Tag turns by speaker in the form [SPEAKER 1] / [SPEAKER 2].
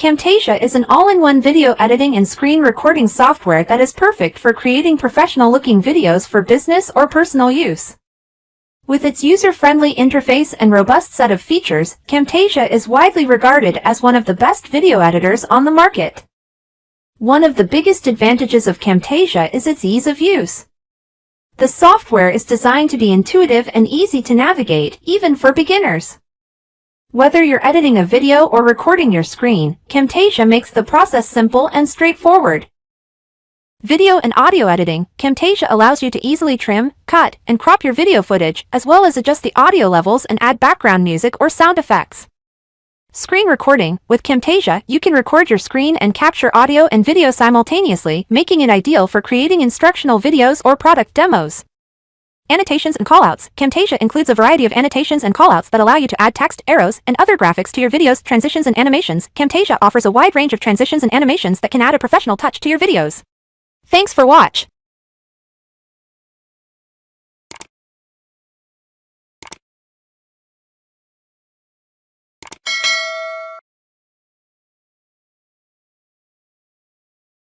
[SPEAKER 1] Camtasia is an all-in-one video editing and screen recording software that is perfect for creating professional-looking videos for business or personal use. With its user-friendly interface and robust set of features, Camtasia is widely regarded as one of the best video editors on the market. One of the biggest advantages of Camtasia is its ease of use. The software is designed to be intuitive and easy to navigate, even for beginners. Whether you're editing a video or recording your screen, Camtasia makes the process simple and straightforward. Video and audio editing, Camtasia allows you to easily trim, cut, and crop your video footage, as well as adjust the audio levels and add background music or sound effects. Screen recording, with Camtasia, you can record your screen and capture audio and video simultaneously, making it ideal for creating instructional videos or product demos. Annotations and callouts, Camtasia includes a variety of annotations and callouts that allow you to add text, arrows, and other graphics to your videos, transitions, and animations. Camtasia offers a wide range of transitions and animations that can add a professional touch to your videos. Thanks for watching.